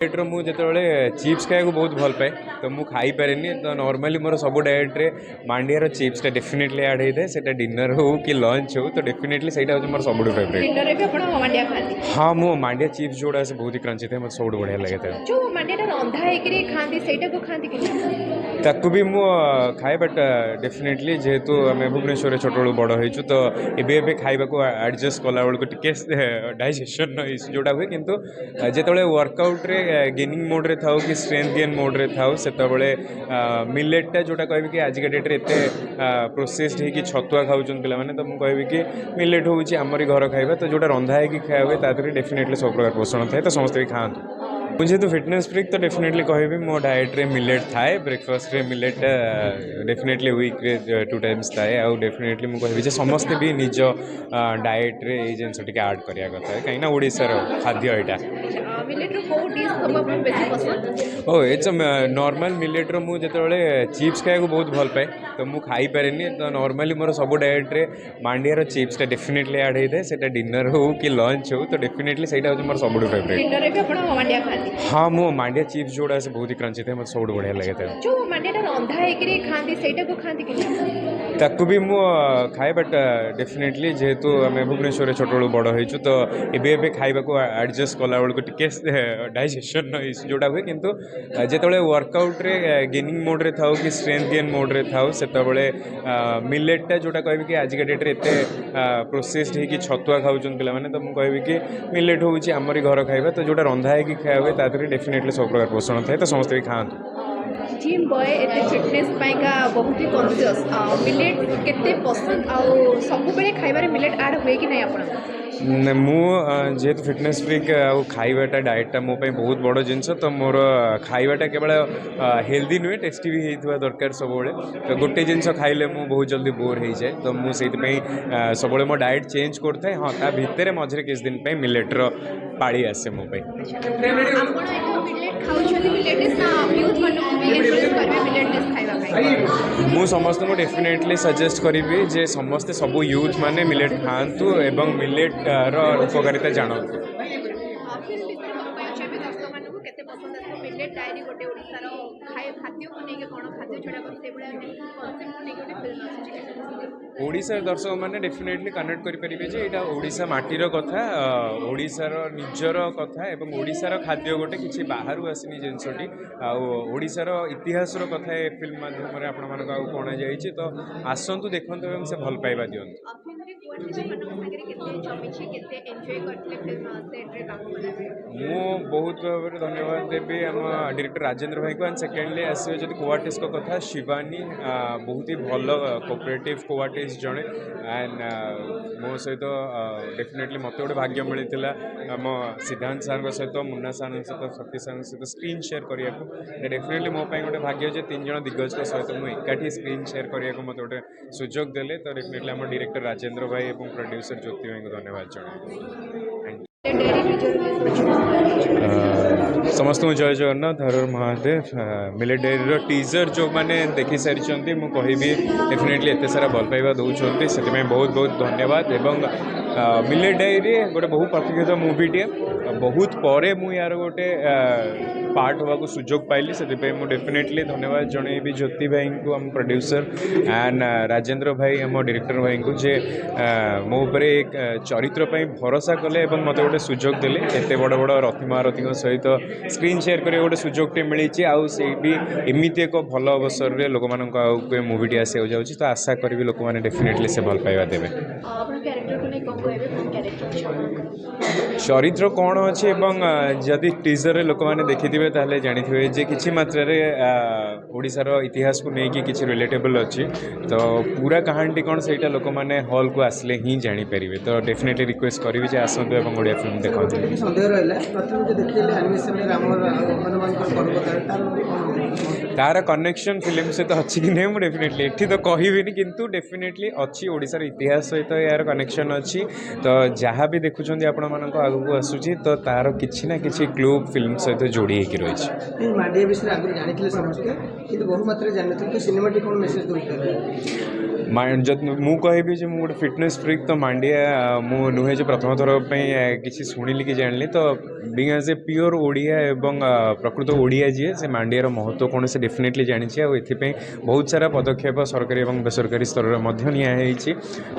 डाएट्रे मुझे चिप्स खाया बहुत भल पाए तो मुझे खाई पारे तो नॉर्मली मोर सब डाएट्रे मांडियार चिप्सटा डेफिनेटली ऐड होता है से डिनर हो कि लंच हो तो डेफिनेटली से मोर सब फेवरेट। डिनर रे भी आपण मांडिया खाती हाँ मु मांडिया चिप्स जोड़ा से बहुत ही क्रंची थे मतलब सब बढ़िया लगे थे जो मांडियाटा रंधा हेकरे खाती सेटा को खाती कि ताकू भी मु खाए बट डेफिनेटली जेहेतु आम भुवनेश्वर छोट बड़ू बड़ हो तो एबे खाइबा को एडजस्ट कला बेलू टिके डाइजेशन इश्यू जोटा हुए किंतु जिते वर्कआउट रे गेनिंग मोड रे थाउ कि स्ट्रेंथ गेन मोड रे थाउ से मिलेटा जोटा कह कि आजिका डेट्रे एत प्रोसेस्ड होगी छतुआ खाऊन पे तो मुझे कहबी कि मिलेट हूँ आमरी घर खाଇବା तो जोटा रंधा है खाया हुए तादेह डेफिनेटली सब प्रकार पोषण थाए तो समस्त भी खातु मुझे तो फिटनेस फ्रिक तो डेफिनेटली कहबी मो डाएट रे मिलेट थाए ब्रेकफास्ट रे मिलेट डेफिनेटली वीक रे 2 टाइम्स थाए आउ डेफिनेटली मुझे कहबी समस्ते भी निज डाएट रे ये जिनस टिके ऐड करिया कथा कहीं ओडिशार खाद्य यहाँ मिलेट रो को डिश सब आपन बेसी पसंद ओ इट्स नॉर्मल मिलेट रो मुझे चिप्स खाया बहुत भल पाए तो मुझे खाई पारे तो नॉर्मली मोर सब डाएट्रे मांडियार चिप्सटा डेफिनेटली ऐड होता है से डिनर हो कि लंच हो तो डेफिनेटली से मोर सब फेवरेट। डिनर रे भी आपण मांडिया खाती हाँ मु मांडिया चिप्स जोड़ा से बहुत ही क्रंची थे मतलब सब बढ़िया लगे थे जो मांडियाटा रंधा हेकरे खाती सेटा को खाती कि ताकू भी मु खाए बट डेफिनेटली जेहेतु आम भुवनेश्वर छोट बड़ू बड़ हो तो एबे खाइबा को एडजस्ट कला बेलू टिके डाइजेशन इश्यू जोटा हुए किंतु जिते वर्कआउट रे गेनिंग मोड रे थाउ कि स्ट्रेंथ गेन मोड रे थाउ से मिलेटा जोटा कह कि आजिका डेट्रे एत प्रोसेस्ड होगी छतुआ खाऊन पे तो मुझे कहबी कि मिलेट हूँ आमरी घर खाଇବା तो जोटा रंधा है खाया हुए तादेह डेफिनेटली सब प्रकार पोषण थाए तो समस्त भी खातु जिम बॉय एते फिटनेस पाइका बहुत ही कॉन्शियस मिलेट केते पसंद आ सब बेले खाइबारे मिलेट ऐड हुए कि नहीं आपण मु जेहेतु फिटनेस फ्रिक खाइबाटा डाएटा मो बहुत बड़ जिनस तो मोर खाइबाटा केवल हेल्दी नुहे टेस्टी भी होता दरकार सब तो गोटे जिनस खाइले मु बहुत जल्दी बोर हो जाए तो मुझे सब मो डाएट चेंज करता हाँ ता भितर मझे किस दिन मिलेटर पाड़ी आसे मो मु समस्त को डेफिनेटली सजेस्ट करी जे समस्ते सब यूथ माने मिलेट खातु एवं मिलेट रो उपकारिता जानतु मिलेट डायरी गोटे ओडिसार खाद्य को लेके कौन खाद्य छड़ा करते बड़ा कॉन्सेप्ट को लेके गोटे फिल्म आसी ओडिशार दर्शक मैंने डेफिनेटली कनेक्ट करेंगे जे यहाँ ओडिशा माटीर कथा ओडिशार निजर कथा एवं ओडिशार खाद्य गोटे किसी बाहर आसनी जिनसटी आडिशार इतिहासर कथा ए फिल्म माध्यम आपण कणा जाइए तो आसतु देखते एवं से भल पाइबा दिंतु मु बहुत भाव में धन्यवाद देवी आम डायरेक्टर राजेंद्र भाई को एंड सेकेंडली आसवे जब कोआर्टिस्ट कथा शिवानी बहुत ही भल कोऑपरेटिव कोआर्टिस्ट जड़े एंड मो सहित डेफिनेटली मत गोटे भाग्य मिलता आम सिद्धांत सार सहित मुन्ना सार सहित शक्ति सार सहित स्क्रीन शेयर करने को डेफिनेटली मो गोटे भाग्य जे 3 जन दिग्गज सहित मुझे एकाठी स्क्रीन शेयर करने को मत गोटे सुजोग देले तो डेफिनेटली आम डायरेक्टर राजेंद्र भाई और प्रोड्यूसर ज्योति भाई को धन्यवाद जनाए समस्त जय जगन्नाथ हर महादेव मिलेट डेयरी टीजर जो मैंने देखी सारी मुझे कहबी डेफिनेटली एत सारा भल पाइबा दौरान से बहुत बहुत धन्यवाद एवं मिलेट डेयरी गोटे बहु प्रतीक्षित मूवीटे बहुत पर मु यार गोटे पार्ट होगा सुजोग पाइली से डेफिनेटली धन्यवाद जनइबी ज्योति भाई को आम प्रोड्यूसर एंड राजेंद्र भाई आम डायरेक्टर भाई को जे मो उपरे एक चरित्र भरोसा कले मत गोटे सुजोग देले एत बड़ बड़ रथी महारथी सहित स्क्रीन शेयर कर गोटे सुजोगटे मिली आउ से भी एमती एक भल अवसर में लोक मान मूवीटी आसा जाऊँगी तो आशा करी लोक मैंने डेफिनेटली से भल पाइबा देवे चरित्र कौन अच्छे जदि टीजर लोक मैंने देखिथे ताले जानी जे किसी मात्रा ओडिशार इतिहास को लेकिन किसी रिलेटेबल अच्छी तो पूरा कहानी कौन से लोक मैंने हॉल को आसले ही जानीपर तो डेफिनेटली रिक्वेस्ट करी जे आसतु एवं ओडिया फिल्म देखते तार कनेक्शन फिल्म सहित अच्छी कि नहीं डेफिनेटली एठी तो कहबी किंतु डेफिनेटली अच्छी ओडिशार इतिहास सहित यार कनेक्शन अच्छी तो जहाँ भी देखुं आपण मान आगू आसूची तो तार किसी ना किसी क्लू फिल्म सहित जोड़ी होकर रही मांडिया विषय आगे जानी समझते बहु मात्रा जानी तो सिनेमाटी कौन मेसेज दूसरे ମୁଁ କହିବି ଯେ ମୁଁ ଗୋଟେ ଫିଟନେସ୍ ଫ୍ରିକ୍ ତ ମାଣ୍ଡିଆ ମୁଁ ନୁହେଁ ଯେ ପ୍ରଥମ ଥର ପାଇଁ କିଛି ଶୁଣିଲି କି ଜାଣିଲି ତ ବିଙ୍ଗ ଆଜ୍ ଏ ପିଓର ଓଡ଼ିଆ ଏବଂ ପ୍ରକୃତ ଓଡ଼ିଆ ଯିଏ ସେ ମାଣ୍ଡିଆର ମହତ୍ତ୍ୱ କ'ଣ ସେ ଡେଫିନେଟଲି ଜାଣିଛି ଆଉ ଏଥିପାଇଁ ବହୁତ ସାରା ପଦକ୍ଷେପ ସରକାରୀ ଏବଂ ବେସରକାରୀ ସ୍ତରରେ ମଧ୍ୟ ନିଆହେଇଛି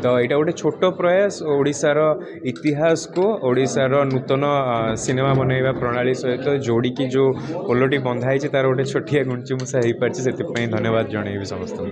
ତ ଏଇଟା ଗୋଟେ ଛୋଟ ପ୍ରୟାସ ଓଡ଼ିଶାର ଇତିହାସକୁ ଓଡ଼ିଶାର ନୂତନ ସିନେମା ବନେଇବା ପ୍ରଣାଳୀ ସହିତ ଯୋଡ଼ିକି ଯେଉଁ ପୋଲଟି ବନ୍ଧା ହେଇଛି ତା'ର ଗୋଟେ ଛୋଟିଆ ଗୁଞ୍ଚୁମୂଷା ହେଇପାରିଛି ସେଥିପାଇଁ ଧନ୍ୟବାଦ ଜଣାଇବି ସମସ୍ତଙ୍କୁ।